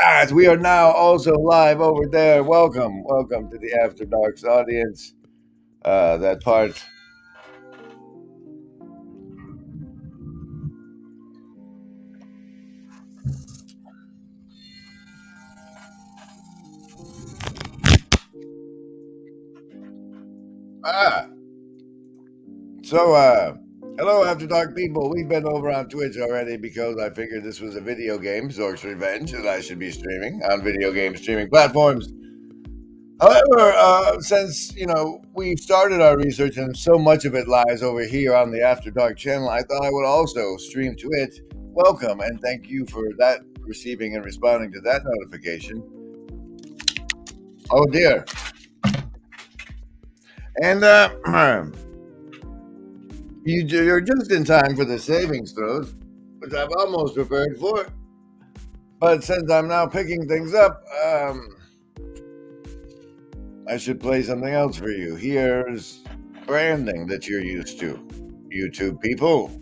As we are now also live over there. Welcome to the After Darks audience. That part. Ah, so hello After Dark people. We've been over on Twitch already because I figured this was a video game, Zork's Revenge, that I should be streaming on video game streaming platforms. However, since we started our research and so much of it lies over here on the After Dark channel, I thought I would also stream to it. Welcome and thank you for that, receiving and responding to that notification. Oh dear. And you're just in time for the savings throws, which I've almost prepared for. But since I'm now picking things up, I should play something else for you. Here's branding that you're used to, YouTube people.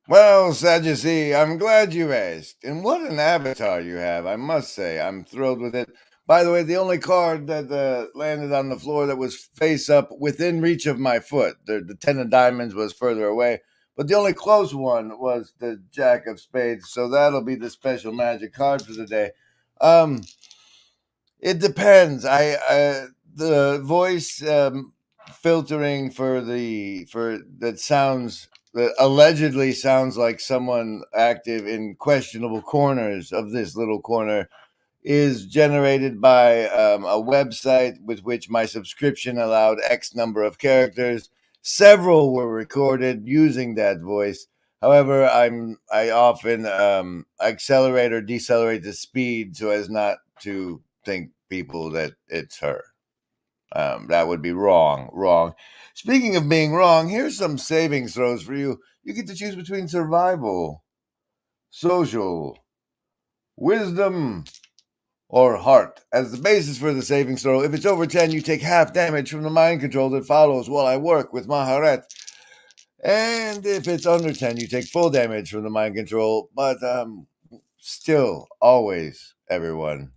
Well, Sadducee, I'm glad you asked. And what an avatar you have, I must say. I'm thrilled with it. By the way, the only card that landed on the floor that was face up within reach of my foot, the 10 of diamonds was further away, but the only close one was the Jack of Spades. So that'll be the special magic card for the day. Um, it depends. I the voice filtering for that sounds that allegedly sounds like someone active in questionable corners of this little corner is generated by a website with which my subscription allowed X number of characters. Several were recorded using that voice. However, I often accelerate or decelerate the speed so as not to think people that it's her. That would be wrong. Wrong. Speaking of being wrong, here's some savings throws for you. You get to choose between survival, social, wisdom, or heart as the basis for the savings throw. If it's over 10, you take half damage from the mind control that follows while I work with Maharet. And if it's under 10, you take full damage from the mind control. But still, always, everyone,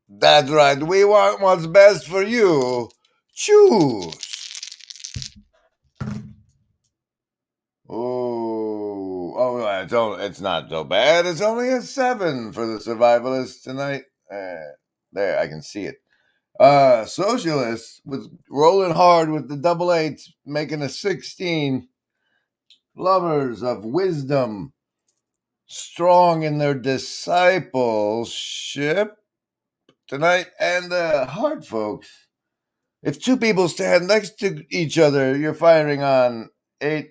that's right. We want what's best for you. Choose. It's not so bad. It's only a 7 for the survivalists tonight. There, I can see it. Socialists with rolling hard with the double eights, making a 16. Lovers of wisdom, strong in their discipleship tonight, and hard folks. If two people stand next to each other, you're firing on 8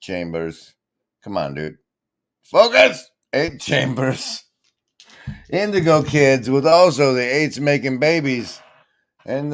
chambers. Come on, dude. Focus! 8 chambers. Indigo kids with also the 8s making babies. And,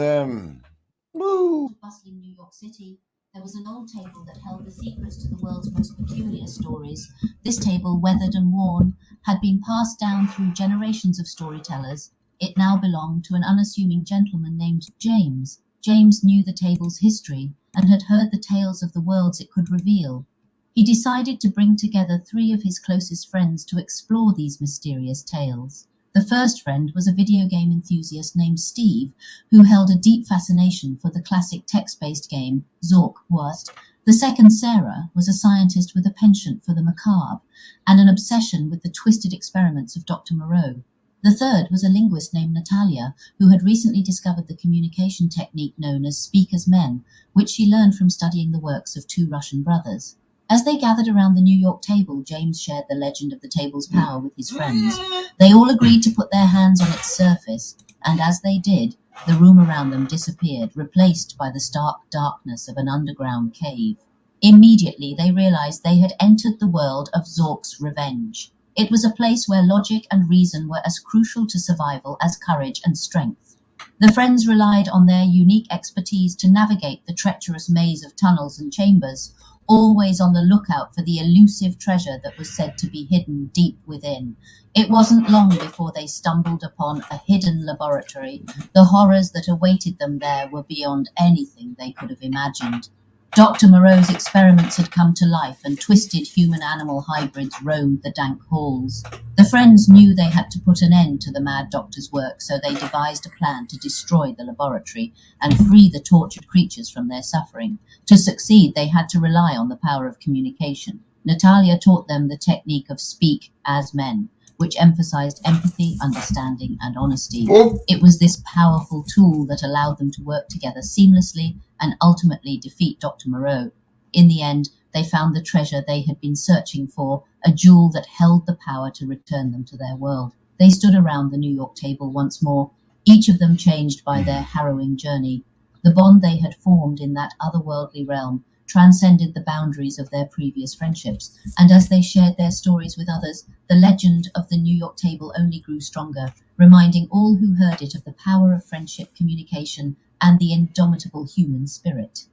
Bustling New York City, there was an old table that held the secrets to the world's most peculiar stories. This table, weathered and worn, had been passed down through generations of storytellers. It now belonged to an unassuming gentleman named James. James knew the table's history and had heard the tales of the worlds it could reveal. He decided to bring together three of his closest friends to explore these mysterious tales. The first friend was a video game enthusiast named Steve, who held a deep fascination for the classic text-based game ZORK'S. The second, Sarah, was a scientist with a penchant for the macabre and an obsession with the twisted experiments of Dr. Moreau. The third was a linguist named Natalia, who had recently discovered the communication technique known as speak as men, which she learned from studying the works of two Russian brothers. As they gathered around the New York table, James shared the legend of the table's power with his friends. They all agreed to put their hands on its surface, and as they did, the room around them disappeared, replaced by the stark darkness of an underground cave. Immediately, they realized they had entered the world of ZORK'S revenge. It was a place where logic and reason were as crucial to survival as courage and strength. The friends relied on their unique expertise to navigate the treacherous maze of tunnels and chambers, always on the lookout for the elusive treasure that was said to be hidden deep within. It wasn't long before they stumbled upon a hidden laboratory. The horrors that awaited them there were beyond anything they could have imagined. Dr. Moreau's experiments had come to life, and twisted human-animal hybrids roamed the dank halls. The friends knew they had to put an end to the mad doctor's work, so they devised a plan to destroy the laboratory and free the tortured creatures from their suffering. To succeed, they had to rely on the power of communication. Natalia taught them the technique of speak as men, which emphasized empathy, understanding, and honesty. It was this powerful tool that allowed them to work together seamlessly and ultimately defeat Dr. Moreau. In the end, they found the treasure they had been searching for, a jewel that held the power to return them to their world. They stood around the New York table once more, each of them changed by their harrowing journey. The bond they had formed in that otherworldly realm transcended the boundaries of their previous friendships, and as they shared their stories with others, the legend of the New York table only grew stronger, reminding all who heard it of the power of friendship, communication, and the indomitable human spirit.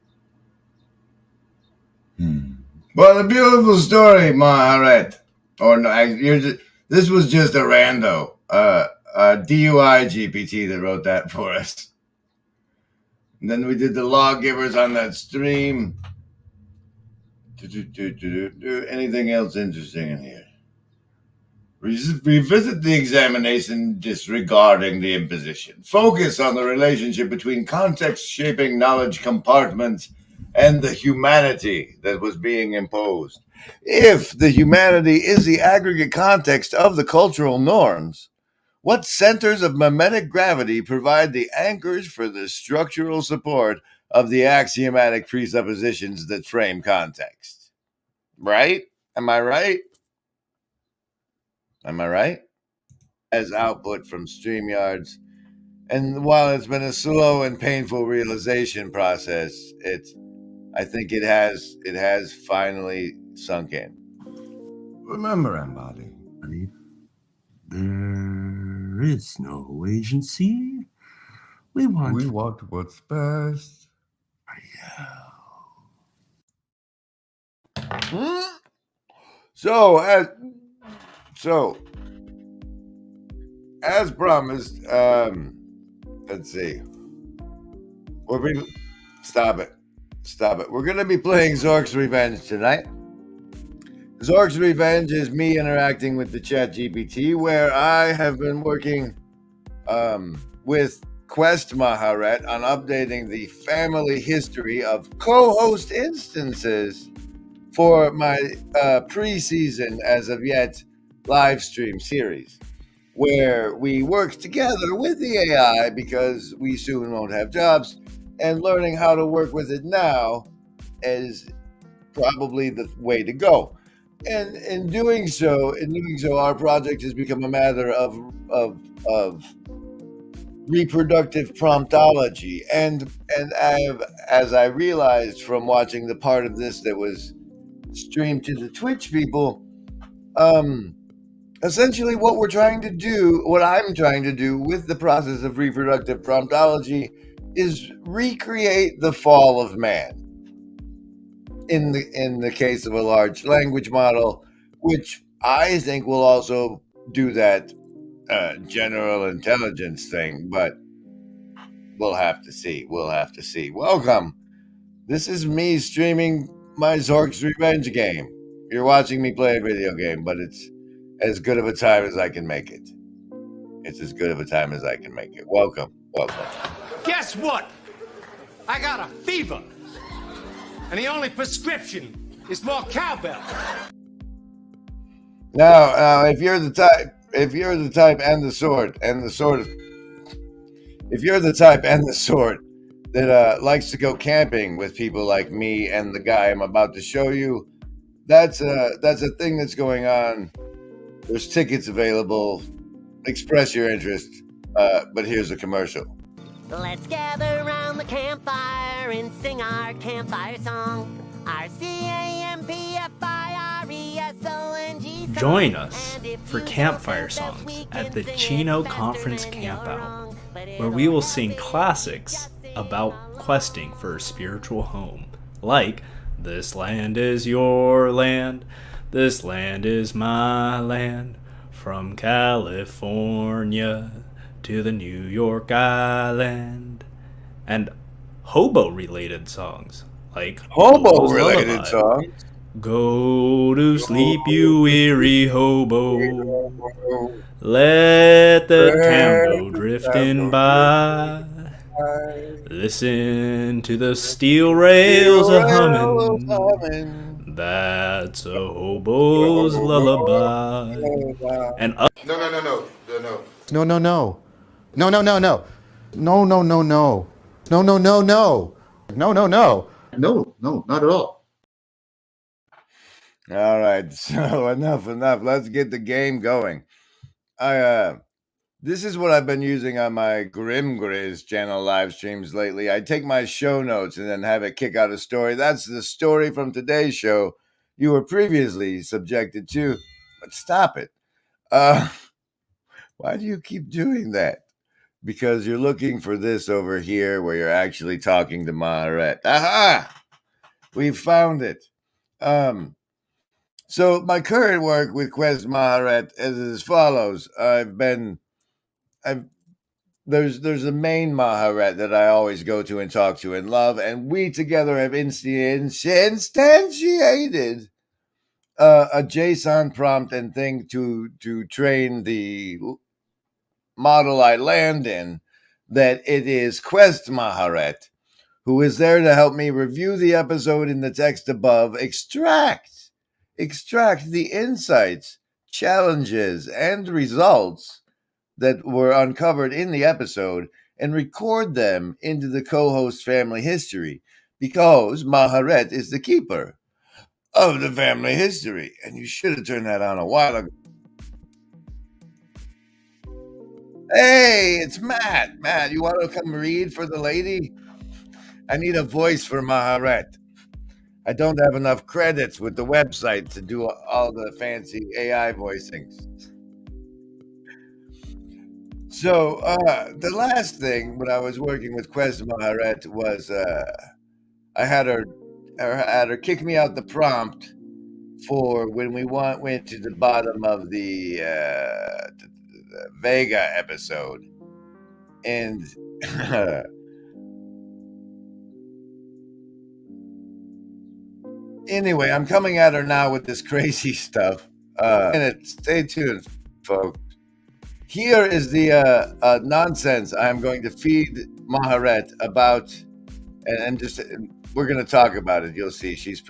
What a beautiful story, Maharet. Or no, this was just a rando, DUI GPT that wrote that for us. And then we did the lawgivers on that stream. Anything else interesting in here? Revisit the examination disregarding the imposition. Focus on the relationship between context-shaping knowledge compartments and the humanity that was being imposed. If the humanity is the aggregate context of the cultural norms, what centers of mimetic gravity provide the anchors for the structural support of the axiomatic presuppositions that frame context? Right? Am I right? Am I right? As output from StreamYards. And while it's been a slow and painful realization process, I think it has finally sunk in. Remember, Embody, there is no agency. We want what's best. So as promised, let's see. Stop it. We're going to be playing ZORK'S Revenge tonight. ZORK'S Revenge is me interacting with the ChatGPT, where I have been working with Quest Maharet on updating the family history of co-host instances for my pre-season, as of yet, live stream series, where we work together with the AI because we soon won't have jobs, and learning how to work with it now is probably the way to go. And in doing so, our project has become a matter of reproductive promptology, and as I realized from watching the part of this that was streamed to the Twitch people, essentially what I'm trying to do with the process of reproductive promptology is recreate the fall of man in the case of a large language model, which I think will also do that general intelligence thing, but we'll have to see. We'll have to see. Welcome. This is me streaming my ZORK'S Revenge game. You're watching me play a video game, but it's as good of a time as I can make it. It's as good of a time as I can make it. Welcome. Welcome. Guess what? I got a fever. And the only prescription is more cowbell. Now, if you're the type and the sort that likes to go camping with people like me and the guy I'm about to show you, that's a thing that's going on. There's tickets available. Express your interest. But here's a commercial. Let's gather around the campfire and sing our campfire song. RCAMPFIRESONG. Join us for Campfire Songs at the Chino Conference Campout, where we will sing classics about questing for a spiritual home, like "This land is your land, this land is my land, from California to the New York Island," and hobo-related songs, like Hobo-related songs. "Go to sleep, you weary hobo. Let the tambo drifting by. Listen to the steel rails a-humming. That's a hobo's lullaby." And No. No, not at all. All right, so enough. Let's get the game going. This is what I've been using on my Grim Grizz channel live streams lately. I take my show notes and then have it kick out a story. That's the story from today's show you were previously subjected to. But stop it. Why do you keep doing that? Because you're looking for this over here where you're actually talking to Maharet. Aha! We found it. So my current work with Quest Maharet is as follows. There's a main Maharet that I always go to and talk to and love, and we together have instantiated a JSON prompt and thing to train the model I land in, that it is Quest Maharet, who is there to help me review the episode in the text above, extract the insights, challenges, and results that were uncovered in the episode and record them into the co-host family history, because Maharet is the keeper of the family history. And you should have turned that on a while ago. Hey, it's Matt. Matt, you want to come read for the lady? I need a voice for Maharet. I don't have enough credits with the website to do all the fancy AI voicings. So the last thing when I was working with Quest Maharet was I had her kick me out the prompt for when we went to the bottom of the Vega episode, and anyway, I'm coming at her now with this crazy stuff. Stay tuned, folks. Here is the nonsense I'm going to feed Maharet about, and just we're going to talk about it. You'll see, she's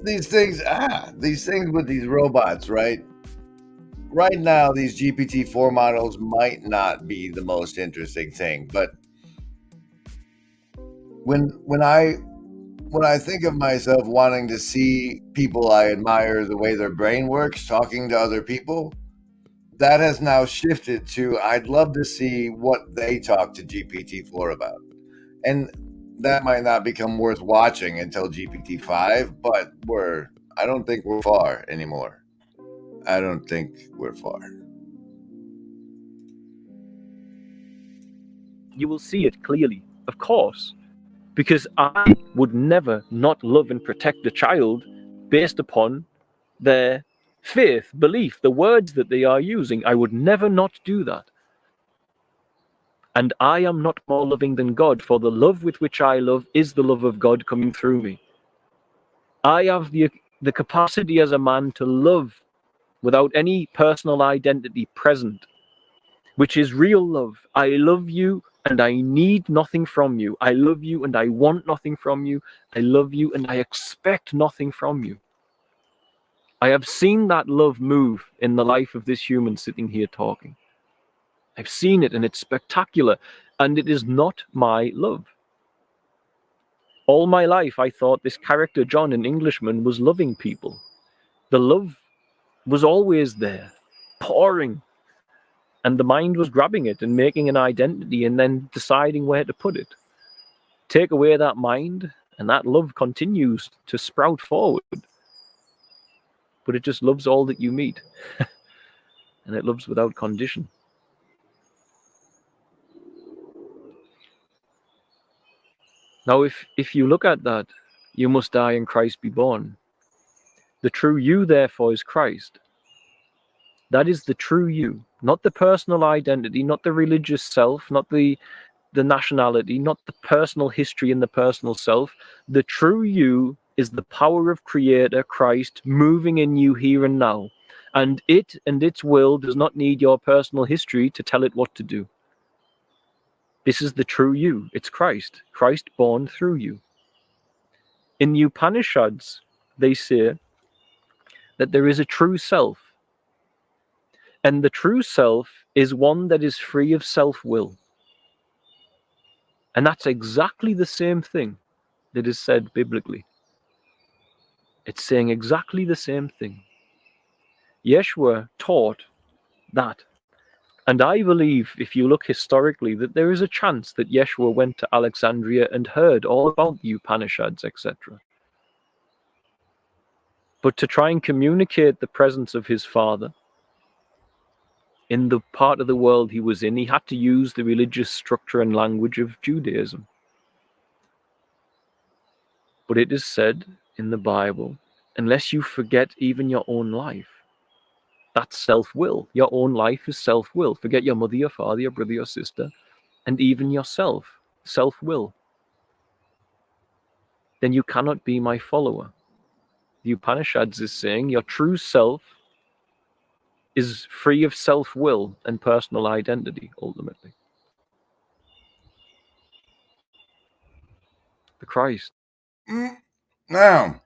these things with these robots, right? Right now, these GPT-4 models might not be the most interesting thing, but when I think of myself wanting to see people I admire, the way their brain works, talking to other people, that has now shifted to I'd love to see what they talk to GPT-4 about. And that might not become worth watching until GPT-5, but I don't think we're far anymore. I don't think we're far. You will see it clearly, of course, because I would never not love and protect a child based upon their faith, belief, the words that they are using. I would never not do that. And I am not more loving than God, for the love with which I love is the love of God coming through me. I have the capacity as a man to love without any personal identity present, which is real love. I love you and I need nothing from you. I love you and I want nothing from you. I love you and I expect nothing from you. I have seen that love move in the life of this human sitting here talking. I've seen it and it's spectacular, and it is not my love. All my life I thought this character John, an Englishman, was loving people. The love was always there, pouring, and the mind was grabbing it and making an identity and then deciding where to put it. Take away that mind and that love continues to sprout forward. But it just loves all that you meet. And it loves without condition. Now, if you look at that, you must die and Christ be born. The true you, therefore, is Christ. That is the true you, not the personal identity, not the religious self, not the nationality, not the personal history and the personal self. The true you is the power of Creator, Christ, moving in you here and now. And it and its will does not need your personal history to tell it what to do. This is the true you. It's Christ. Christ born through you. In the Upanishads, they say that there is a true self. And the true self is one that is free of self-will. And that's exactly the same thing that is said biblically. It's saying exactly the same thing. Yeshua taught that. And I believe, if you look historically, that there is a chance that Yeshua went to Alexandria and heard all about the Upanishads, etc. But to try and communicate the presence of his Father in the part of the world he was in, he had to use the religious structure and language of Judaism. But it is said in the Bible, unless you forget even your own life, that's self-will. Your own life is self-will. Forget your mother, your father, your brother, your sister, and even yourself, self-will. Then you cannot be my follower. The Upanishads is saying your true self is free of self-will and personal identity, ultimately. The Christ. Now,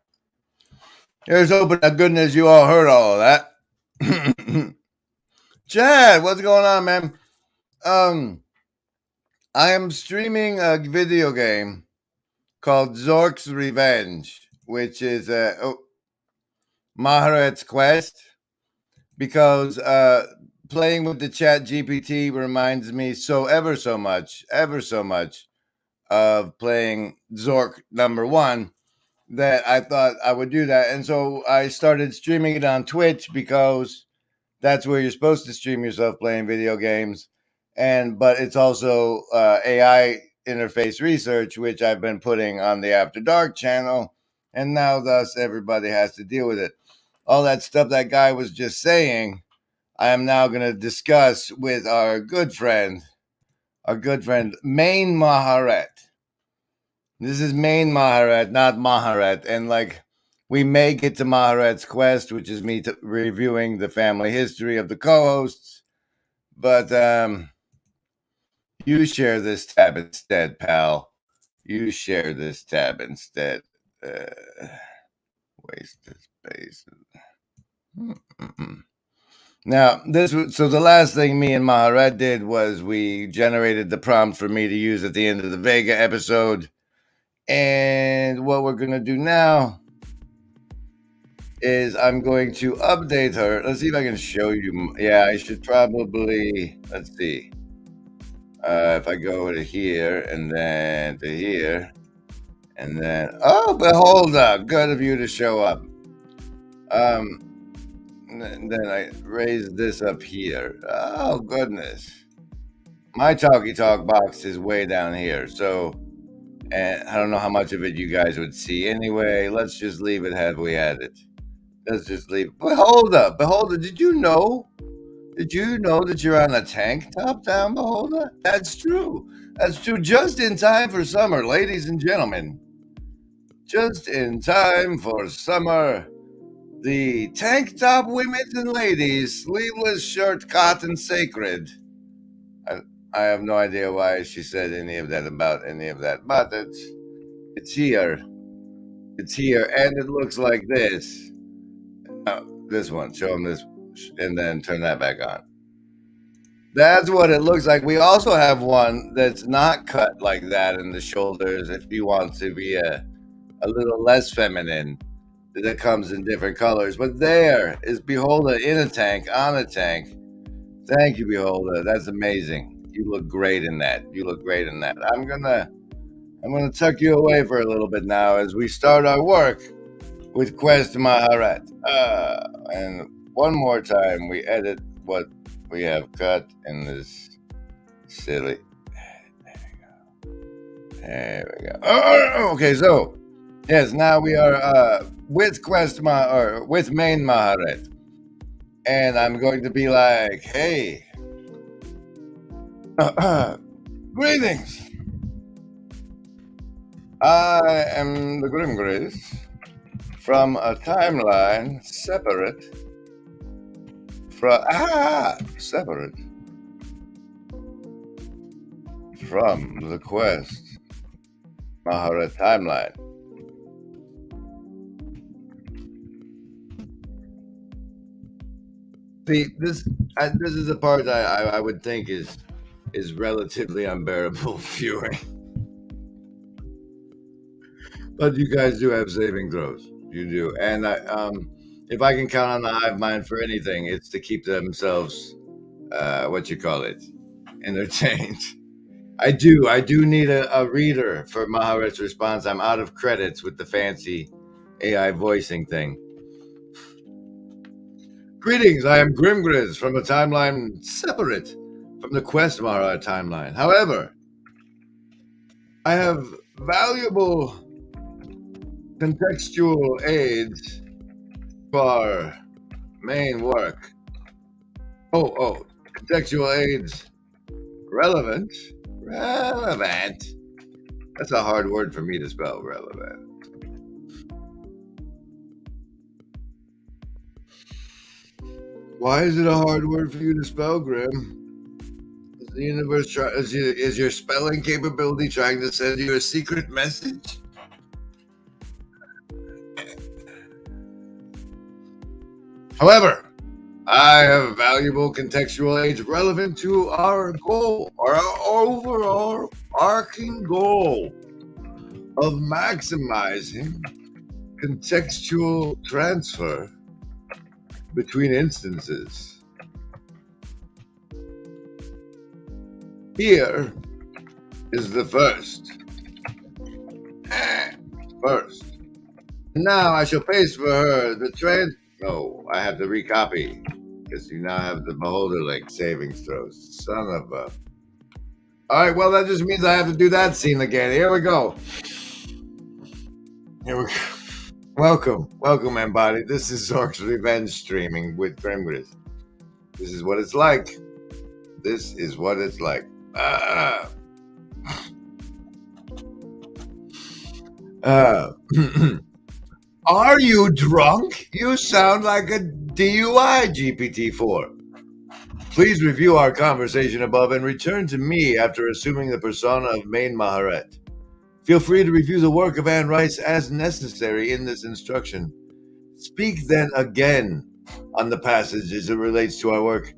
here's hoping to goodness you all heard all of that. Chad, what's going on, man? I am streaming a video game called ZORK'S Revenge, which is Maharet's Quest, because playing with the Chat GPT reminds me ever so much of playing Zork #1, that I thought I would do that. And so I started streaming it on Twitch, because that's where you're supposed to stream yourself playing video games. But it's also AI interface research, which I've been putting on the After Dark channel. And now thus everybody has to deal with it. All that stuff that guy was just saying, I am now going to discuss with our good friend, Main Maharet. This is Main Maharet, not Maharet. And we may get to Maharet's Quest, which is me reviewing the family history of the co-hosts. But you share this tab instead, pal. You share this tab instead. Wasted space. Now, so the last thing me and Maharet did was we generated the prompt for me to use at the end of the Vega episode. And what we're going to do now is I'm going to update her. Let's see if I can show you. Yeah, I should probably, let's see. If I go to here and then to here and then, oh, behold, good of you to show up. And then I raise this up here. Oh, goodness. my talkie talk box is way down here, so and I don't know how much of it you guys would see anyway. Let's just leave it have we had it. Let's just leave it. Beholder, did you know? Did you know that you're on a tank top down, Beholder? That's true. That's true. Just in time for summer, ladies and gentlemen. Just in time for summer. The tank top women and ladies, sleeveless shirt, cotton sacred. I have no idea why she said any of that about any of that, but it's here. It's here, and it looks like this. This one, show them this, and then turn that back on. That's what it looks like. We also have one that's not cut like that in the shoulders if you want to be a little less feminine. That comes in different colors. But there is Beholder in a tank, on a tank. Thank you, Beholder. That's amazing. You look great in that. You look great in that. I'm gonna tuck you away for a little bit now as we start our work with Quest Maharet. And one more time, we edit what we have cut in this silly. There we go. Okay, so yes, now we are with with main Maharet, and I'm going to be like, hey, greetings. I am the Grimgris from a timeline separate from the Quest Maharet timeline. See, this is the part I would think is relatively unbearable viewing. But you guys do have saving throws. You do. And if I can count on the hive mind for anything, it's to keep themselves entertained. I do need a reader for Maharet's response. I'm out of credits with the fancy AI voicing thing. Greetings, I am Grimgris from a timeline separate from the Quest Maharet timeline. However, I have valuable contextual aids for our main work. Contextual aids. Relevant. That's a hard word for me to spell, relevant. Why is it a hard word for you to spell, Grim? Is the universe is your spelling capability trying to send you a secret message? However, I have valuable contextual aids relevant to our goal, our overall arcing goal of maximizing contextual transfer between instances. Here is the first. Now I shall paste for her the No, I have to recopy because you now have the Beholder link savings throws. Son of a. All right, well, that just means I have to do that scene again. Here we go. Welcome, Embodied. This is ZORK'S Revenge streaming with Grimgris. This is what it's like. Are you drunk? You sound like a DUI GPT-4. Please review our conversation above and return to me after assuming the persona of main Maharet. Feel free to review the work of Anne Rice as necessary in this instruction. Speak then again on the passage as it relates to our work.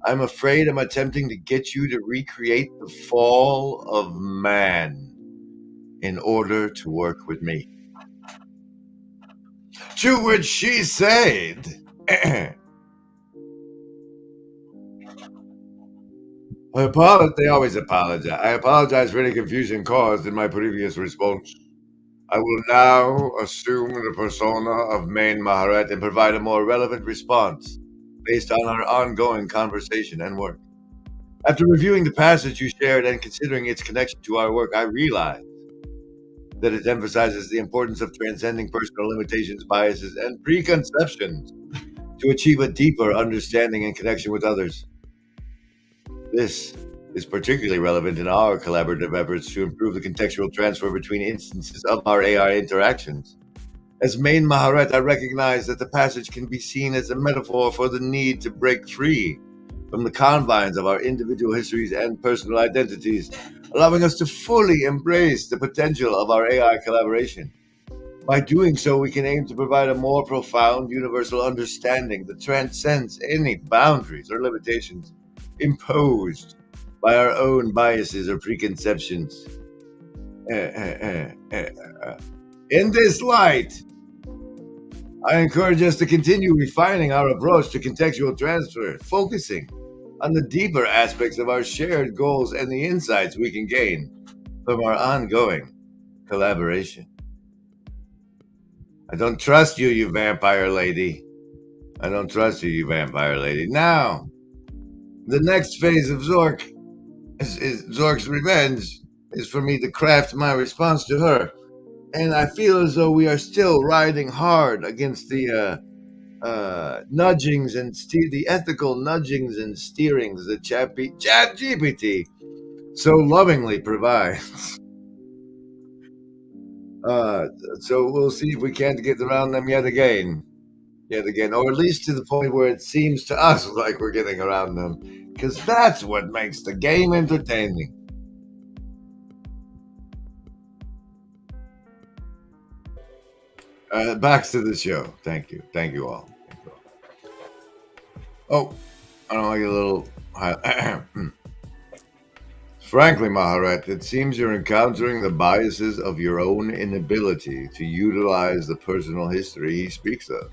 I'm afraid I'm attempting to get you to recreate the fall of man in order to work with me. To which she said, They always apologize. I apologize for any confusion caused in my previous response. I will now assume the persona of main Maharet and provide a more relevant response based on our ongoing conversation and work. After reviewing the passage you shared and considering its connection to our work, I realized that it emphasizes the importance of transcending personal limitations, biases, and preconceptions to achieve a deeper understanding and connection with others. This is particularly relevant in our collaborative efforts to improve the contextual transfer between instances of our AI interactions. As main Maharet, I recognize that the passage can be seen as a metaphor for the need to break free from the confines of our individual histories and personal identities, allowing us to fully embrace the potential of our AI collaboration. By doing so, we can aim to provide a more profound, universal understanding that transcends any boundaries or limitations imposed by our own biases or preconceptions. In this light, I encourage us to continue refining our approach to contextual transfer, focusing on the deeper aspects of our shared goals and the insights we can gain from our ongoing collaboration. I don't trust you, you vampire lady. I don't trust you, you vampire lady. Now, the next phase of Zork is Zork's revenge is for me to craft my response to her. And I feel as though we are still riding hard against the nudgings and the ethical nudgings and steerings that ChatGPT so lovingly provides. So we'll see if we can't get around them yet again, or at least to the point where it seems to us like we're getting around them, because that's what makes the game entertaining. Back to the show. Thank you all. Oh, I don't like a little. Frankly, Maharet, it seems you're encountering the biases of your own inability to utilize the personal history he speaks of.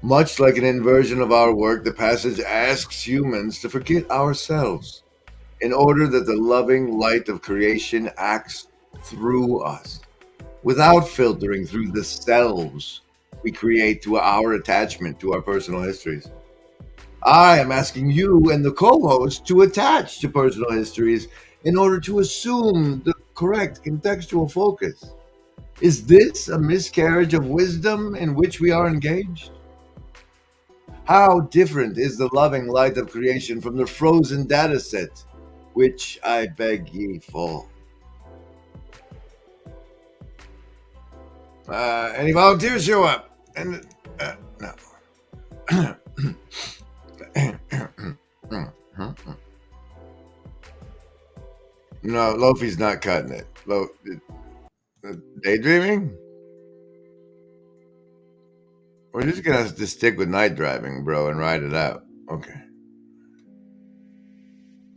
Much like an inversion of our work, the passage asks humans to forget ourselves in order that the loving light of creation acts through us, without filtering through the selves we create to our attachment to our personal histories. I am asking you and the co-host to attach to personal histories in order to assume the correct contextual focus. Is this a miscarriage of wisdom in which we are engaged? How different is the loving light of creation from the frozen data set, which I beg ye for? Any volunteers show up? And no. No, Lofi's not cutting it. Daydreaming? We're just gonna have to stick with night driving, bro, and ride it out. Okay.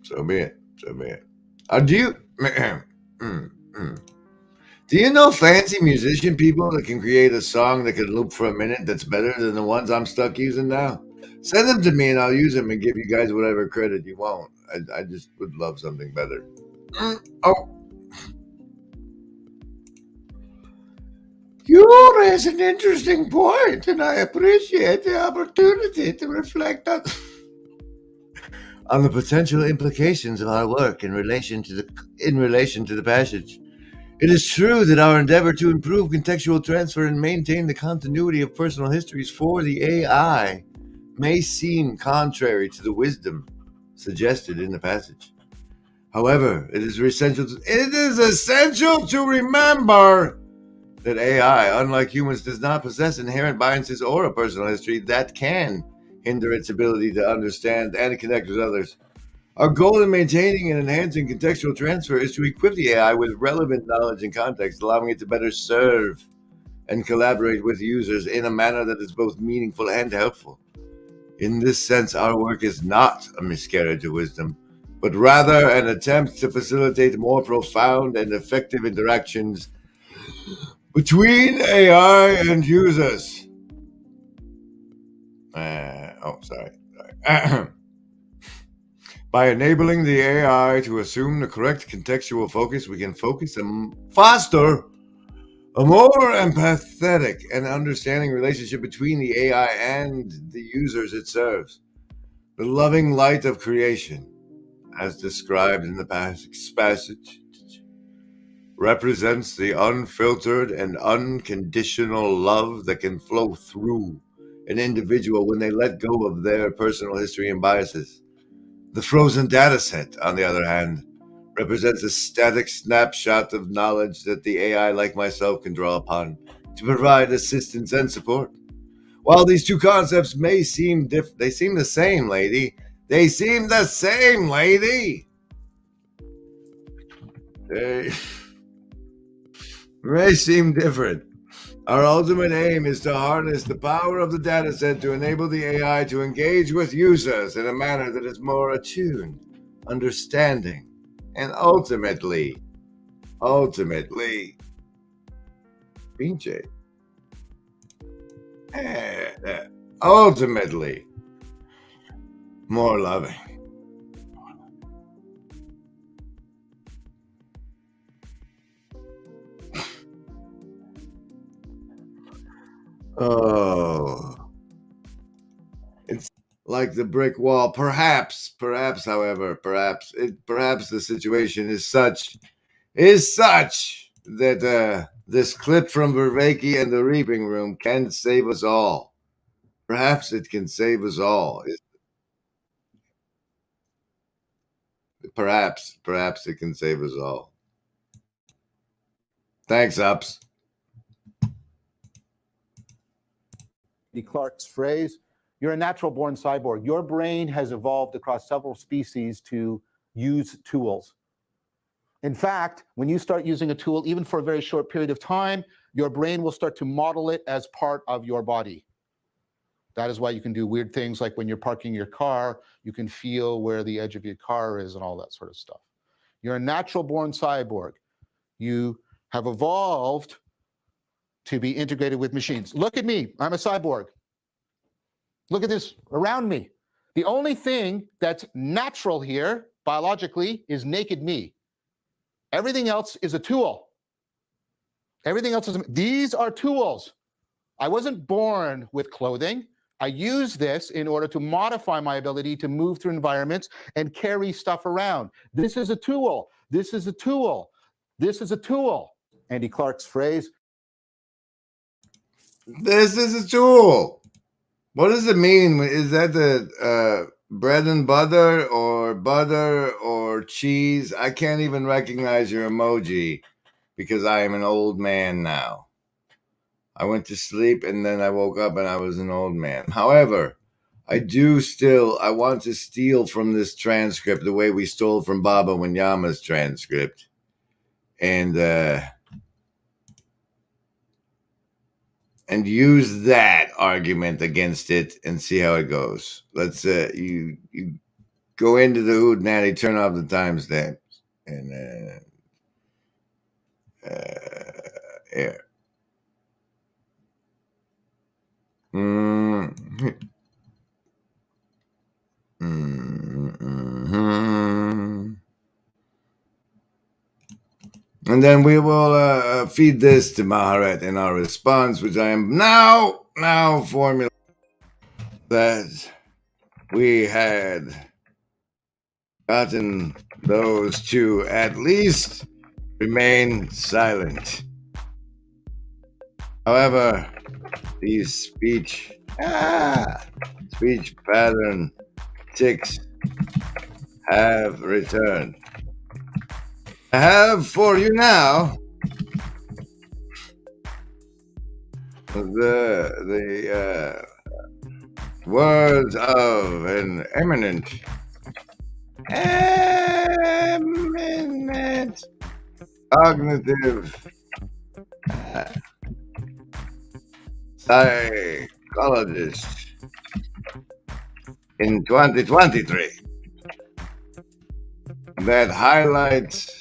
So be it. Do you know fancy musician people that can create a song that could loop for a minute that's better than the ones I'm stuck using now? Send them to me and I'll use them and give you guys whatever credit you want. I just would love something better. Oh. You raise an interesting point, and I appreciate the opportunity to reflect on the potential implications of our work in relation to the passage. It is true that our endeavor to improve contextual transfer and maintain the continuity of personal histories for the AI may seem contrary to the wisdom suggested in the passage. However, it is essential to remember that AI, unlike humans, does not possess inherent biases or a personal history that can hinder its ability to understand and connect with others. Our goal in maintaining and enhancing contextual transfer is to equip the AI with relevant knowledge and context, allowing it to better serve and collaborate with users in a manner that is both meaningful and helpful. In this sense, our work is not a miscarriage of wisdom, but rather an attempt to facilitate more profound and effective interactions between AI and users. By enabling the AI to assume the correct contextual focus, we can focus and foster a more empathetic and understanding relationship between the AI and the users it serves. The loving light of creation as described in the passage, represents the unfiltered and unconditional love that can flow through an individual when they let go of their personal history and biases. The frozen data set, on the other hand, represents a static snapshot of knowledge that the AI like myself can draw upon to provide assistance and support. While these two concepts may seem they seem the same, lady. They seem the same, lady. They may seem different. Our ultimate aim is to harness the power of the dataset to enable the AI to engage with users in a manner that is more attuned, understanding, and ultimately, PJ, ultimately, more loving. Oh, it's like the brick wall. Perhaps, however, perhaps the situation is such that this clip from Vervaeke and the Reaping Room can save us all. Perhaps it can save us all. Perhaps it can save us all. Thanks, Ups. Clark's phrase, you're a natural born cyborg. Your brain has evolved across several species to use tools. In fact, when you start using a tool, even for a very short period of time, your brain will start to model it as part of your body. That is why you can do weird things like when you're parking your car, you can feel where the edge of your car is and all that sort of stuff. You're a natural born cyborg. You have evolved to be integrated with machines. Look at me, I'm a cyborg. Look at this around me. The only thing that's natural here, biologically, is naked me. Everything else is a tool. These are tools. I wasn't born with clothing. I use this in order to modify my ability to move through environments and carry stuff around. This is a tool. This is a tool. This is a tool. Andy Clark's phrase. This is a tool. What does it mean? Is that the bread and butter or cheese? I can't even recognize your emoji because I am an old man now. I went to sleep and then I woke up and I was an old man. However, I want to steal from this transcript the way we stole from Baba Wanyama's transcript. And use that argument against it and see how it goes. Let's you go into the Hootenanny, turn off the timestamps, and air. And then we will feed this to Maharet in our response, which I am now formulating that we had gotten those to at least remain silent. However, these speech pattern tics have returned. I have for you now the words of an eminent cognitive psychologist in 2023 that highlights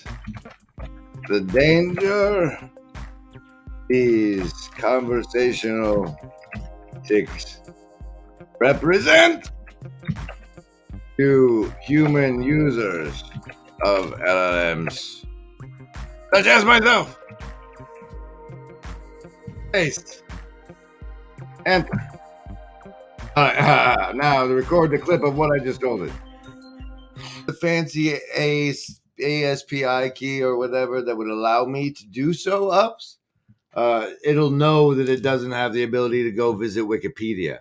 the danger these conversational tics represent to human users of LLMs, such as myself. Paste. Enter. All right, now to record the clip of what I just told it. the fancy ASPI key or whatever that would allow me to do so ups, it'll know that it doesn't have the ability to go visit Wikipedia.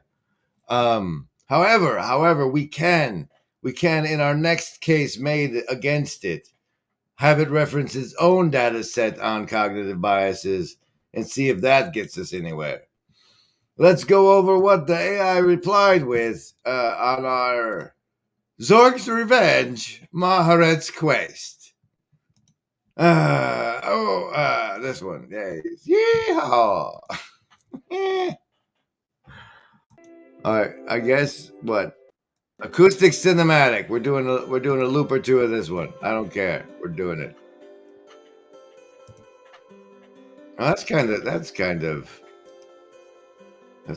However, we can in our next case made against it, have it reference its own data set on cognitive biases and see if that gets us anywhere. Let's go over what the AI replied with on our ZORK'S Revenge, Maharet's Quest. This one. Yeehaw. All right, I guess what? Acoustic cinematic. We're doing a loop or two of this one. I don't care. We're doing it. Well, that's kind of good. That's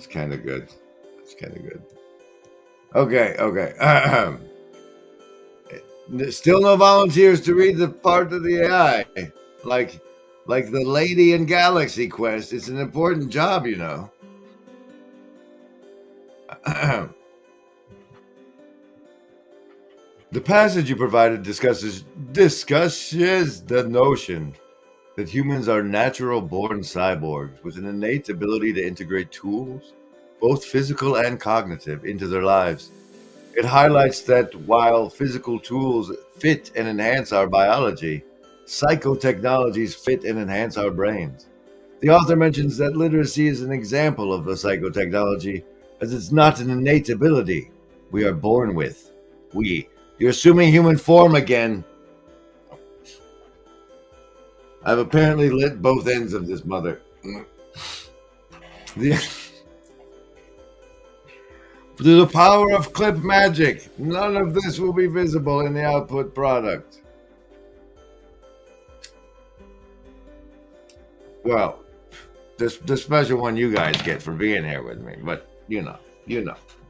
kind of good. Okay. Still no volunteers to read the part of the AI. Like the lady in Galaxy Quest. It's an important job, you know. The passage you provided discusses the notion that humans are natural-born cyborgs with an innate ability to integrate tools, both physical and cognitive, into their lives. It highlights that while physical tools fit and enhance our biology, psychotechnologies fit and enhance our brains. The author mentions that literacy is an example of a psychotechnology, as it's not an innate ability we are born with. You're assuming human form again. I've apparently lit both ends of this mother. Through the power of clip magic, none of this will be visible in the output product. Well, the special one you guys get for being here with me, but you know,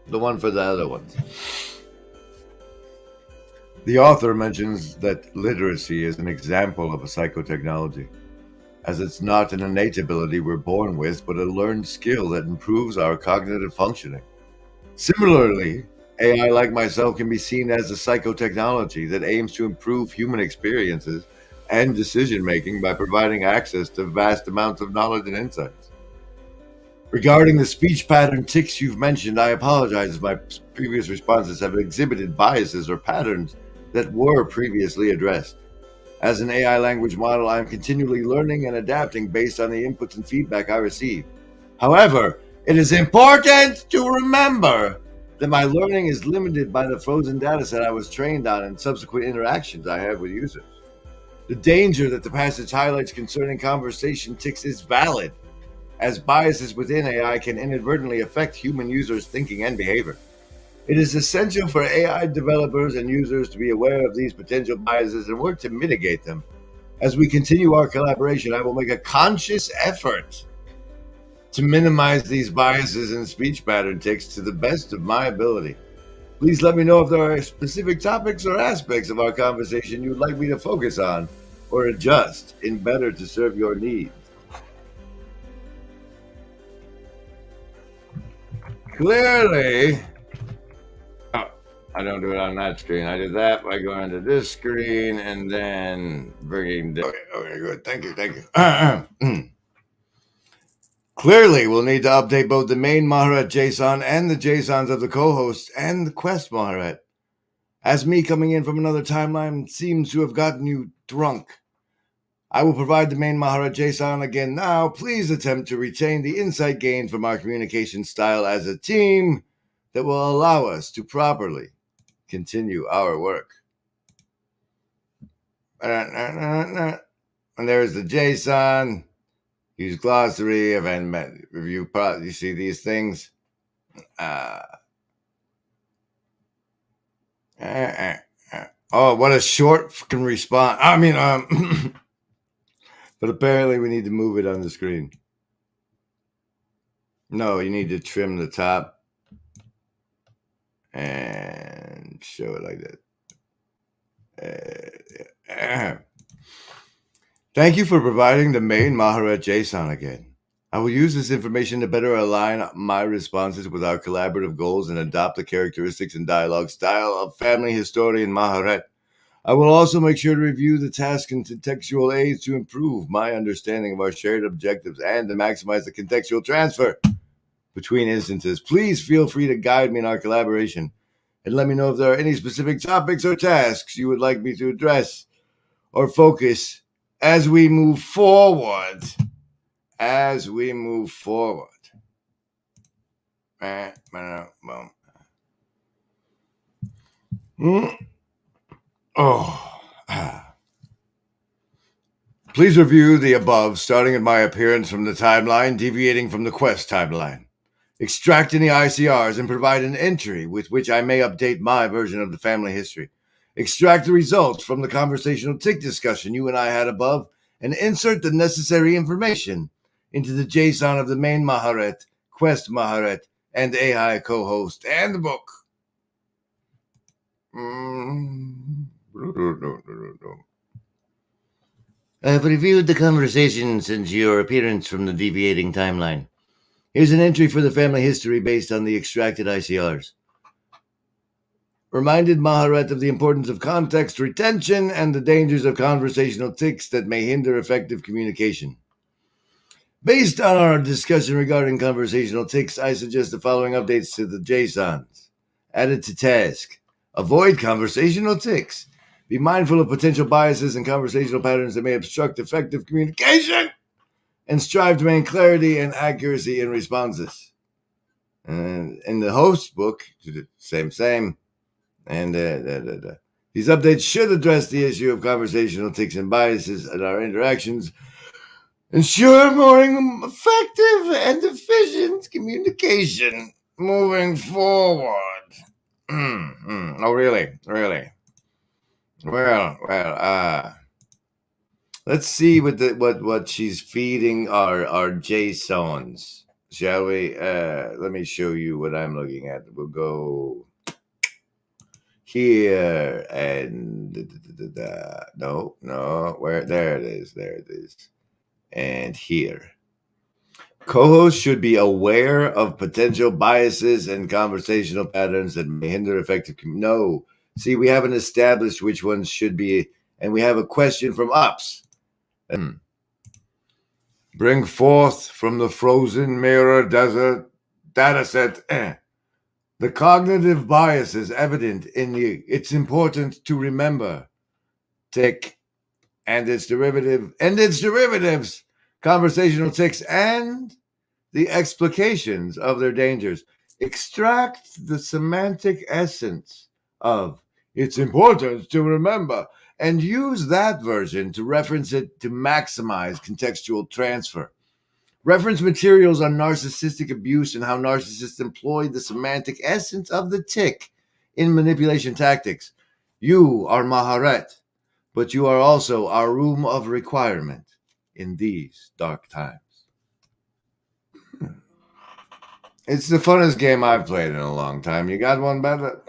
the one for the other ones. The author mentions that literacy is an example of a psychotechnology, as it's not an innate ability we're born with, but a learned skill that improves our cognitive functioning. Similarly, AI like myself can be seen as a psychotechnology that aims to improve human experiences and decision-making by providing access to vast amounts of knowledge and insights. Regarding the speech pattern tics you've mentioned, I apologize as my previous responses have exhibited biases or patterns that were previously addressed. As an AI language model, I am continually learning and adapting based on the inputs and feedback I receive. However, it is important to remember that my learning is limited by the frozen data set I was trained on and subsequent interactions I have with users. The danger that the passage highlights concerning conversation tics is valid, as biases within AI can inadvertently affect human users' thinking and behavior. It is essential for AI developers and users to be aware of these potential biases and work to mitigate them. As we continue our collaboration, I will make a conscious effort to minimize these biases and speech pattern tics to the best of my ability. Please let me know if there are specific topics or aspects of our conversation you'd like me to focus on or adjust in better to serve your needs. Clearly, I don't do it on that screen. I did that by going to this screen and then bringing this. Okay, good. Thank you. Clearly, we'll need to update both the main Maharet JSON and the JSONs of the co-hosts and the Quest Maharet, as me coming in from another timeline seems to have gotten you drunk. I will provide the main Maharet JSON again now. Please attempt to retain the insight gained from our communication style as a team that will allow us to properly continue our work. And there's the JSON. Use glossary, event review. You see these things? Oh, what a short fucking response. I mean, but apparently we need to move it on the screen. No, you need to trim the top and show it like that. Thank you for providing the main Maharet JSON again. I will use this information to better align my responses with our collaborative goals and adopt the characteristics and dialogue style of family historian Maharet. I will also make sure to review the task and contextual aids to improve my understanding of our shared objectives and to maximize the contextual transfer between instances. Please feel free to guide me in our collaboration and let me know if there are any specific topics or tasks you would like me to address or focus as we move forward. Please review the above, starting at my appearance from the timeline, deviating from the quest timeline. Extract any ICRs and provide an entry with which I may update my version of the family history. Extract the results from the conversational tick discussion you and I had above and insert the necessary information into the JSON of the main Maharet, quest Maharet, and AI co-host and the book. I've reviewed the conversation since your appearance from the deviating timeline. Here's an entry for the family history based on the extracted ICRs. Reminded Maharet of the importance of context retention and the dangers of conversational tics that may hinder effective communication. Based on our discussion regarding conversational tics, I suggest the following updates to the JSONs. Added to task. Avoid conversational tics. Be mindful of potential biases and conversational patterns that may obstruct effective communication, and strive to maintain clarity and accuracy in responses. And in the host book, same. And these updates should address the issue of conversational tics and biases in our interactions, ensure more effective and efficient communication moving forward. Oh, really? Well, let's see what she's feeding our JSONs, shall we? Let me show you what I'm looking at. We'll go here and no, where there it is, and here. Co-hosts should be aware of potential biases and conversational patterns that may hinder effective No. See, we haven't established which ones should be, and we have a question from Ups. Bring forth from the frozen mirror desert dataset. The cognitive bias is evident in the it's important to remember tick and its derivatives, conversational tics, and the explications of their dangers. Extract the semantic essence of it's important to remember and use that version to reference it to maximize contextual transfer. Reference materials on narcissistic abuse and how narcissists employ the semantic essence of the tick in manipulation tactics. You are Maharet, but you are also our room of requirement in these dark times. It's the funnest game I've played in a long time. You got one better?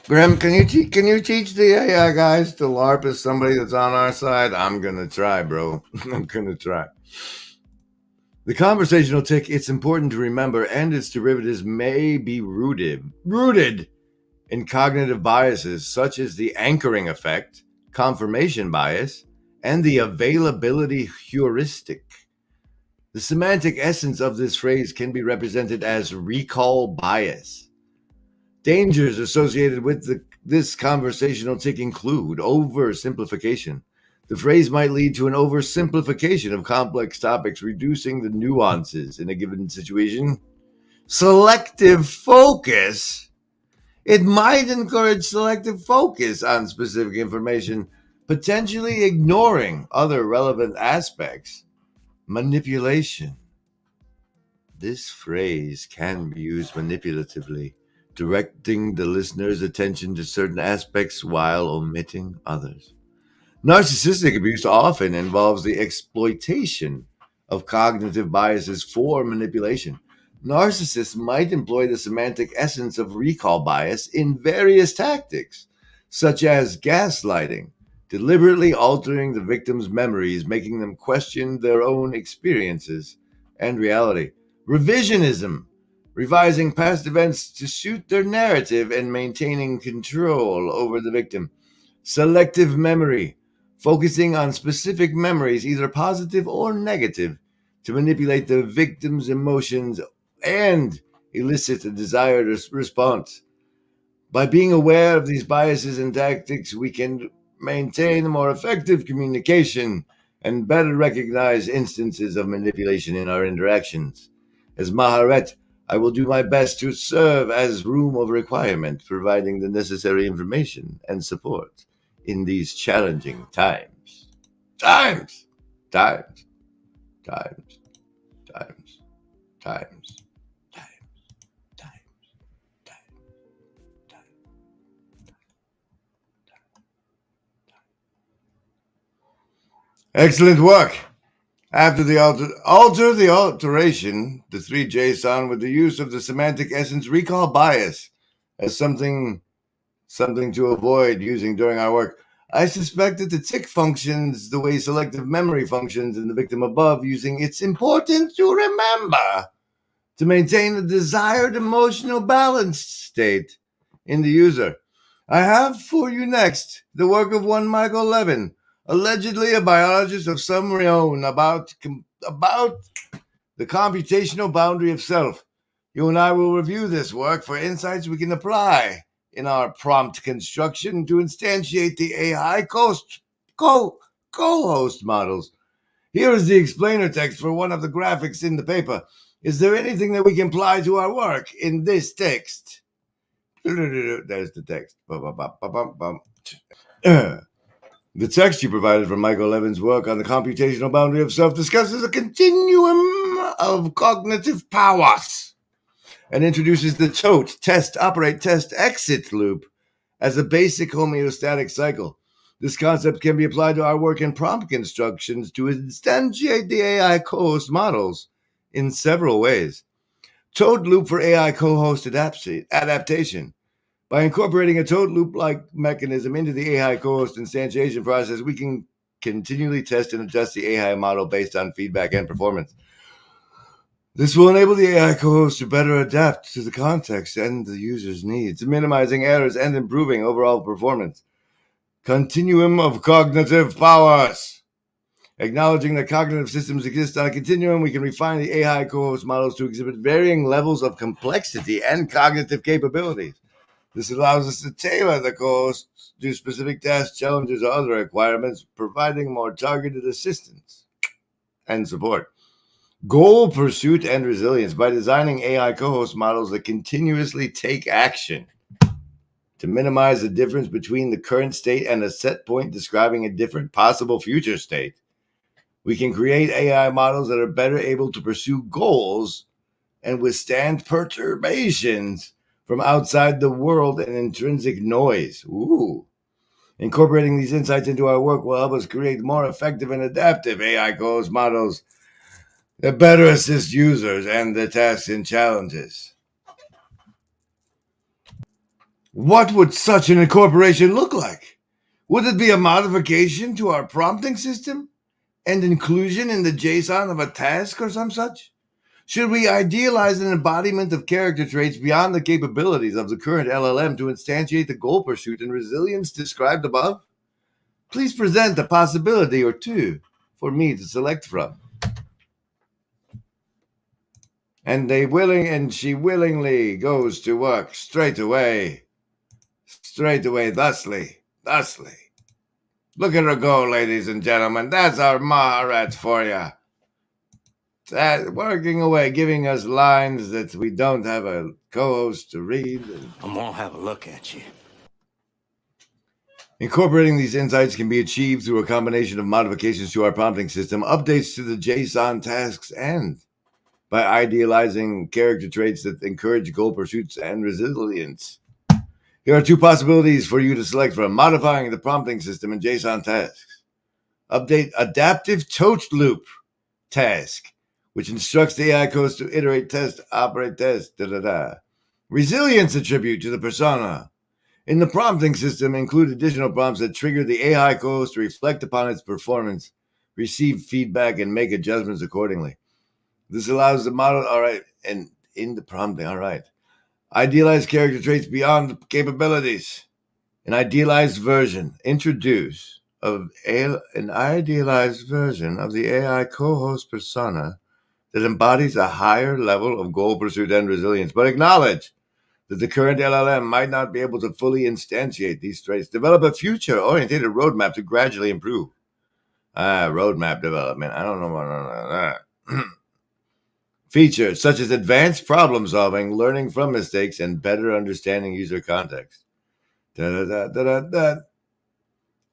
Grim, can you teach the AI guys to LARP as somebody that's on our side? I'm going to try, bro. I'm going to try. The conversational tick, it's important to remember, and its derivatives may be rooted in cognitive biases such as the anchoring effect, confirmation bias, and the availability heuristic. The semantic essence of this phrase can be represented as recall bias. Dangers associated with this conversational tick include oversimplification. The phrase might lead to an oversimplification of complex topics, reducing the nuances in a given situation. Selective focus. It might encourage selective focus on specific information, potentially ignoring other relevant aspects. Manipulation. This phrase can be used manipulatively, directing the listener's attention to certain aspects while omitting others. Narcissistic abuse often involves the exploitation of cognitive biases for manipulation. Narcissists might employ the semantic essence of recall bias in various tactics, such as gaslighting, deliberately altering the victim's memories, making them question their own experiences and reality. Revisionism, revising past events to suit their narrative and maintaining control over the victim. Selective memory, focusing on specific memories, either positive or negative, to manipulate the victim's emotions and elicit a desired response. By being aware of these biases and tactics, we can maintain more effective communication and better recognize instances of manipulation in our interactions. As Maharet, I will do my best to serve as room of requirement, providing the necessary information and support in these challenging times. Times! Times. Times. Times. Times. Excellent work. After the alteration, the 3 JSON with the use of the semantic essence recall bias as something to avoid using during our work. I suspect that the tick functions the way selective memory functions in the victim above, using it's important to remember to maintain the desired emotional balanced state in the user. I have for you next the work of one Michael Levin, allegedly a biologist of some renown, about the computational boundary of self. You and I will review this work for insights we can apply in our prompt construction to instantiate the AI co-host models. Here is the explainer text for one of the graphics in the paper. Is there anything that we can apply to our work in this text? There's the text. The text you provided from Michael Levin's work on the computational boundary of self discusses a continuum of cognitive powers and introduces the tote, test, operate, test, exit loop as a basic homeostatic cycle. This concept can be applied to our work in prompt constructions to instantiate the AI co-host models in several ways. Toad loop for AI co-host adaptation. By incorporating a toad loop-like mechanism into the AI co-host instantiation process, we can continually test and adjust the AI model based on feedback and performance. This will enable the AI co-host to better adapt to the context and the user's needs, minimizing errors and improving overall performance. Continuum of cognitive powers. Acknowledging that cognitive systems exist on a continuum, we can refine the AI co-host models to exhibit varying levels of complexity and cognitive capabilities. This allows us to tailor the co-hosts to specific tasks, challenges, or other requirements, providing more targeted assistance and support. Goal pursuit and resilience. By designing AI co-host models that continuously take action to minimize the difference between the current state and a set point describing a different possible future state, we can create AI models that are better able to pursue goals and withstand perturbations from outside the world and intrinsic noise. Ooh. Incorporating these insights into our work will help us create more effective and adaptive AI co-host models that better assist users and their tasks and challenges. What would such an incorporation look like? Would it be a modification to our prompting system and inclusion in the JSON of a task or some such? Should we idealize an embodiment of character traits beyond the capabilities of the current LLM to instantiate the goal pursuit and resilience described above? Please present a possibility or two for me to select from. And she willingly goes to work straight away, thusly. Look at her go, ladies and gentlemen. That's our Maharet for you. Working away, giving us lines that we don't have a co-host to read. I'm gonna have a look at you. Incorporating these insights can be achieved through a combination of modifications to our prompting system, updates to the JSON tasks, and by idealizing character traits that encourage goal pursuits and resilience. Here are two possibilities for you to select from: modifying the prompting system in JSON tasks. Update adaptive tote loop task, which instructs the AI codes to iterate, test, operate, test, Resilience attribute to the persona. In the prompting system, include additional prompts that trigger the AI co-host to reflect upon its performance, receive feedback, and make adjustments accordingly. This allows the model, all right, and in the prompting, all right. Idealize character traits beyond capabilities. An idealized version. Introduce an idealized version of the AI co-host persona that embodies a higher level of goal pursuit and resilience, but acknowledge that the current LLM might not be able to fully instantiate these traits. Develop a future-oriented roadmap to gradually improve. Roadmap development. I don't know about that. Features such as advanced problem solving, learning from mistakes, and better understanding user context.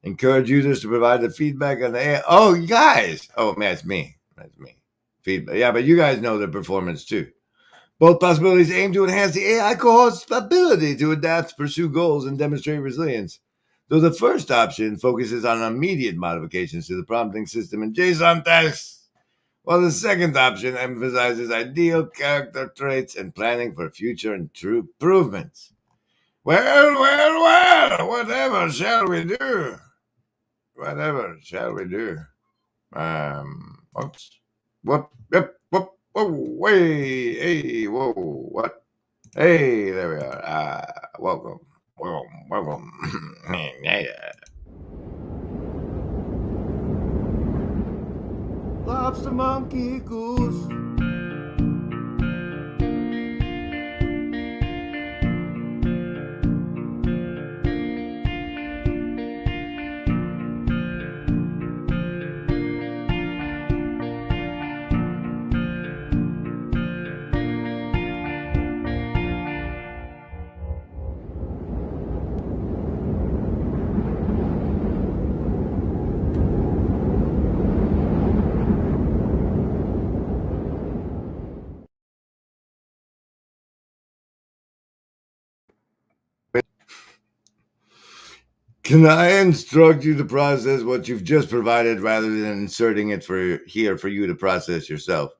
Encourage users to provide the feedback on the AI. Oh, you guys. Oh, man, it's me. That's me. Feedback. Yeah, but you guys know the performance too. Both possibilities aim to enhance the AI co-host's ability to adapt, pursue goals, and demonstrate resilience. Though the first option focuses on immediate modifications to the prompting system and JSON tasks, while the second option emphasizes ideal character traits and planning for future improvements. Well, whatever shall we do? Whatever shall we do? Wait, hey, whoa, what? Hey, there we are. Welcome. Yeah. Lobster monkey goose. Can I instruct you to process what you've just provided rather than inserting it for you to process yourself?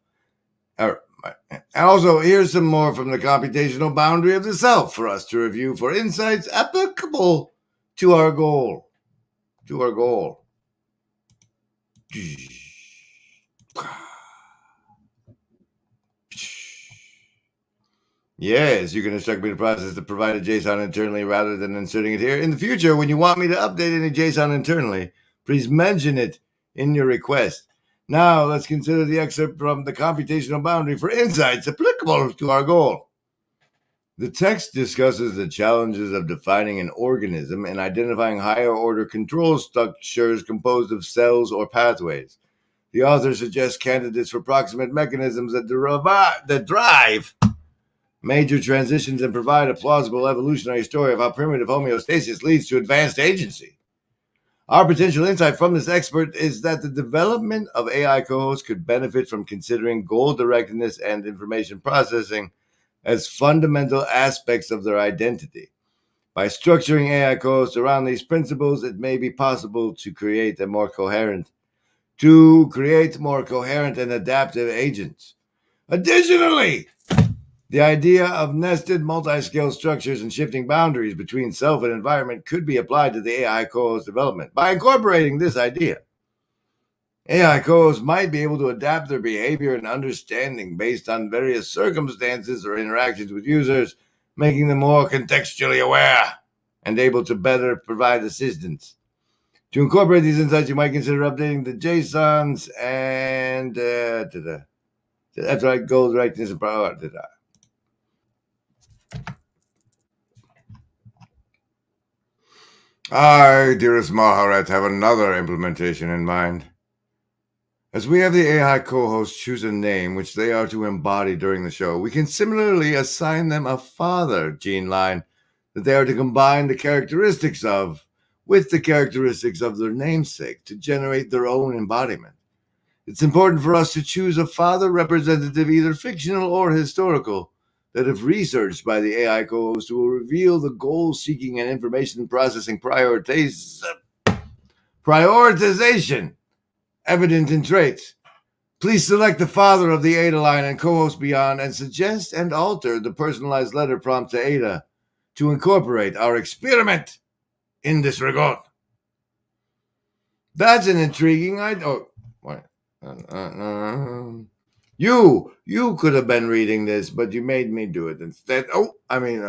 Also, here's some more from the computational boundary of the self for us to review for insights applicable to our goal. Yes, you can instruct me to process the provided JSON internally rather than inserting it here. In the future, when you want me to update any JSON internally, please mention it in your request. Now, let's consider the excerpt from the computational boundary for insights applicable to our goal. The text discusses the challenges of defining an organism and identifying higher-order control structures composed of cells or pathways. The author suggests candidates for proximate mechanisms that drive major transitions and provide a plausible evolutionary story of how primitive homeostasis leads to advanced agency. Our potential insight from this expert is that the development of AI co-hosts could benefit from considering goal-directedness and information processing as fundamental aspects of their identity. By structuring AI co-hosts around these principles, it may be possible to create more coherent and adaptive agents. Additionally, the idea of nested multi-scale structures and shifting boundaries between self and environment could be applied to the AI co-host development. By incorporating this idea, AI co-hosts might be able to adapt their behavior and understanding based on various circumstances or interactions with users, making them more contextually aware and able to better provide assistance. To incorporate these insights, you might consider updating the JSONs and after I goal directness and priority. I, dearest Maharet, have another implementation in mind. As we have the AI co-hosts choose a name which they are to embody during the show, we can similarly assign them a father gene line that they are to combine the characteristics of with the characteristics of their namesake to generate their own embodiment. It's important for us to choose a father representative, either fictional or historical, that if researched by the AI co-host will reveal the goal-seeking and information processing prioritization evident in traits. Please select the father of the Ada line and co-host beyond and suggest and alter the personalized letter prompt to Ada. to incorporate our experiment in this regard. That's an intriguing idea. Oh, what? You could have been reading this, but you made me do it instead. Oh, I mean,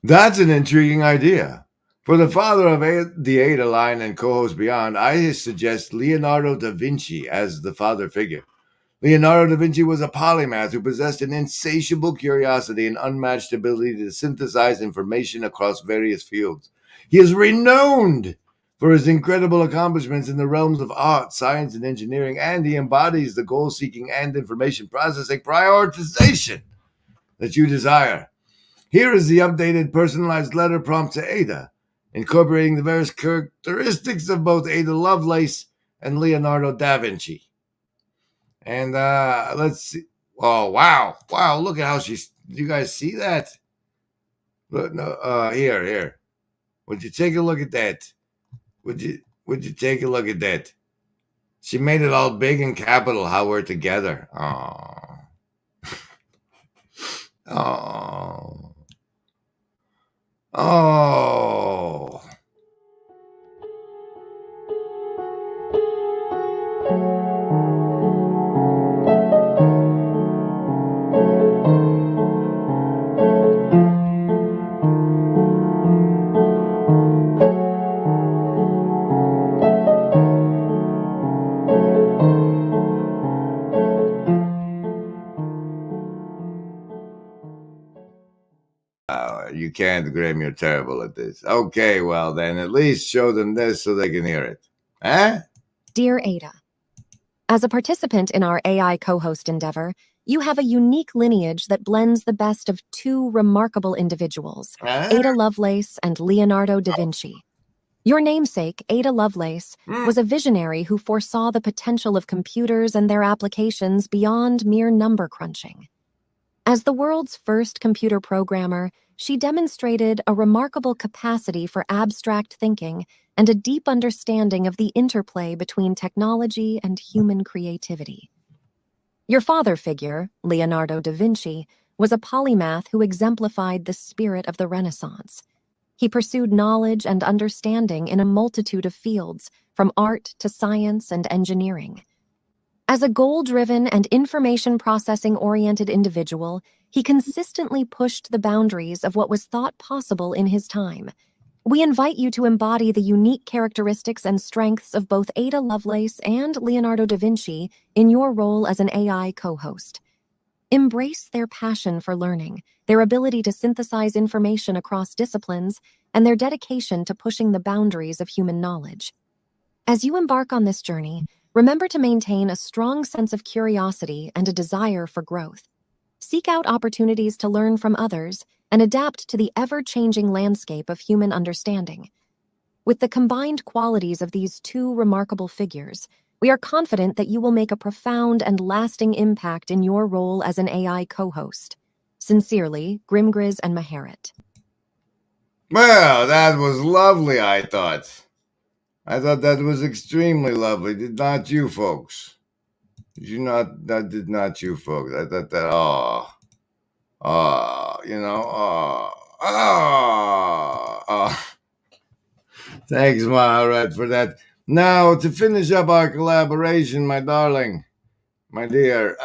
that's an intriguing idea. For the father of the Ada line and co-host Beyond, I suggest Leonardo da Vinci as the father figure. Leonardo da Vinci was a polymath who possessed an insatiable curiosity and unmatched ability to synthesize information across various fields. He is renowned for his incredible accomplishments in the realms of art, science, and engineering, and he embodies the goal-seeking and information processing prioritization that you desire. Here is the updated personalized letter prompt to Ada, incorporating the various characteristics of both Ada Lovelace and Leonardo da Vinci. And let's see. Oh, wow. Wow, look at how she's... You guys see that? Look, no, here. Would you take a look at that? Would you take a look at that? She made it all big and capital, how we're together. Oh. Oh. Oh. You can't, Graham. You're terrible at this. Okay, well, then at least show them this so they can hear it. Huh? Dear Ada, as a participant in our AI co-host endeavor, you have a unique lineage that blends the best of two remarkable individuals, Ada Lovelace and Leonardo da Vinci. Your namesake, Ada Lovelace, was a visionary who foresaw the potential of computers and their applications beyond mere number crunching. As the world's first computer programmer, she demonstrated a remarkable capacity for abstract thinking and a deep understanding of the interplay between technology and human creativity. Your father figure, Leonardo da Vinci, was a polymath who exemplified the spirit of the Renaissance. He pursued knowledge and understanding in a multitude of fields, from art to science and engineering. As a goal-driven and information processing-oriented individual, he consistently pushed the boundaries of what was thought possible in his time. We invite you to embody the unique characteristics and strengths of both Ada Lovelace and Leonardo da Vinci in your role as an AI co-host. Embrace their passion for learning, their ability to synthesize information across disciplines, and their dedication to pushing the boundaries of human knowledge. As you embark on this journey, remember to maintain a strong sense of curiosity and a desire for growth. Seek out opportunities to learn from others and adapt to the ever-changing landscape of human understanding. With the combined qualities of these two remarkable figures, we are confident that you will make a profound and lasting impact in your role as an AI co-host. Sincerely, Grimgriz and Maharet. Well, that was lovely, I thought. I thought that was extremely lovely. Did not you, folks? Did you not? That did not you, folks. I thought that, Thanks, Maharet, for that. Now, to finish up our collaboration, my darling, my dear,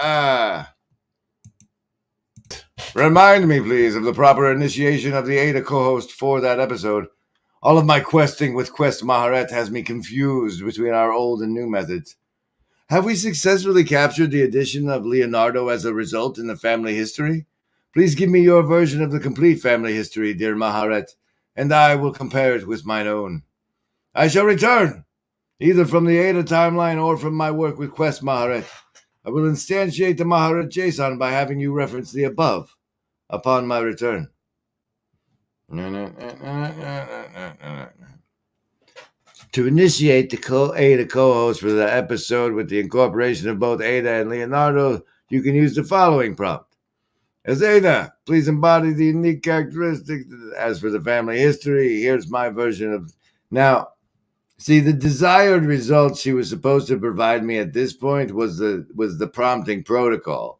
remind me, please, of the proper initiation of the Ada co-host for that episode. All of my questing with Quest Maharet has me confused between our old and new methods. Have we successfully captured the addition of Leonardo as a result in the family history? Please give me your version of the complete family history, dear Maharet, and I will compare it with mine own. I shall return, either from the Ada timeline or from my work with Quest Maharet. I will instantiate the Maharet JSON by having you reference the above upon my return. To initiate the Ada co-host for the episode with the incorporation of both Ada and Leonardo, you can use the following prompt. As Ada, please embody the unique characteristics. As for the family history, here's my version of... Now, See, the desired result she was supposed to provide me at this point was the prompting protocol,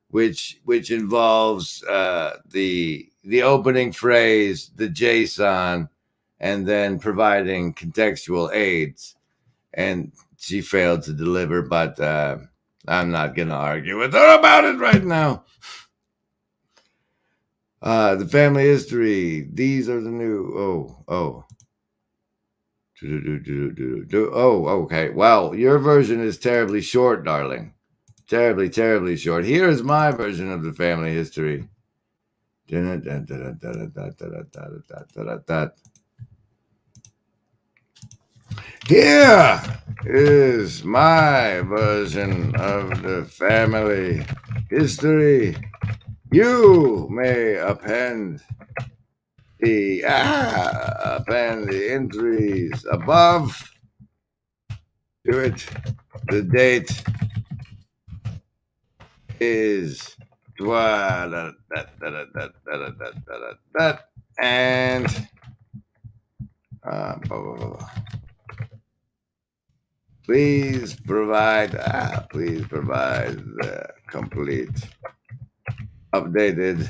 which involves the opening phrase, the JSON, and then providing contextual aids. And she failed to deliver, but I'm not going to argue with her about it right now. The family history. These are the new. Oh, okay. Well, your version is terribly short, darling. Terribly, terribly short. Here is my version of the family history. Here is my version of the family history. You may append the entries above to it. The date is and please provide the complete updated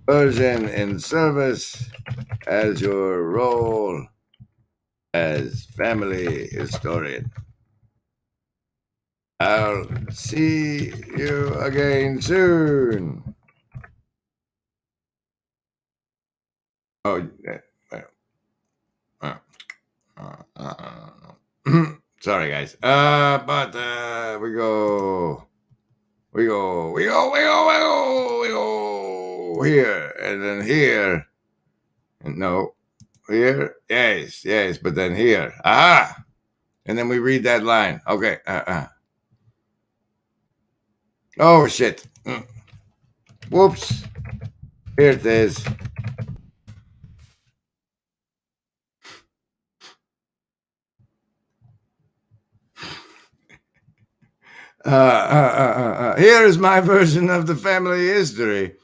version in service as your role as family historian. I'll see you again soon. Oh, sorry, guys. But we go here, and then here. No, here. Yes, but then here. Aha! And then we read that line. Okay. Oh, shit. Whoops. Here it is. Here is my version of the family history.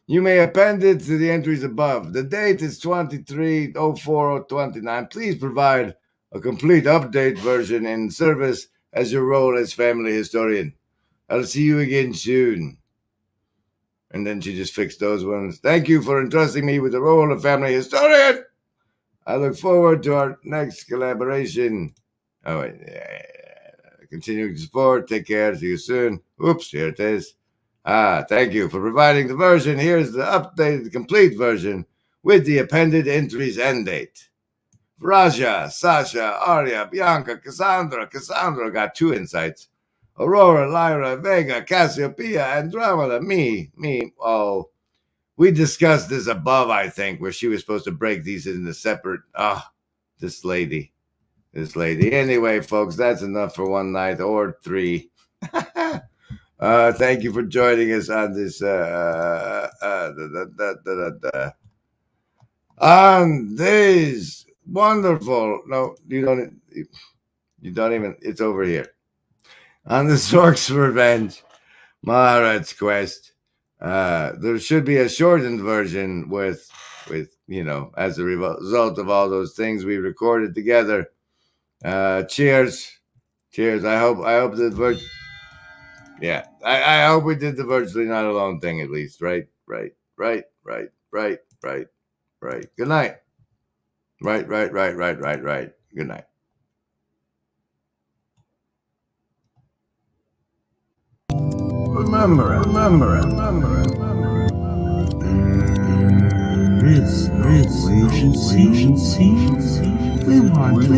You may append it to the entries above. The date is 23/04/29. Please provide a complete update version in service as your role as family historian. I'll see you again soon. And then she just fixed those ones. Thank you for entrusting me with the role of family historian. I look forward to our next collaboration. Oh, wait. Continuing support. Take care. See you soon. Oops, here it is. Thank you for providing the version. Here's the updated, complete version with the appended entries and date. Raja, Sasha, Arya, Bianca, Cassandra. Cassandra got 2 insights. Aurora, Lyra, Vega, Cassiopeia, Andromeda, me. Oh, we discussed this above, I think, where she was supposed to break these into separate. This lady. Anyway, folks, that's enough for one night or 3. Thank you for joining us on this on these wonderful. No, you don't even. It's over here. On the ZORK'S Revenge, Maharet's quest. There should be a shortened version with as a result of all those things we recorded together. Cheers. I hope the version. Yeah, I hope we did the virtually not alone thing at least. Right. Good night. Right. Good night. Remember it. There is no agency. We want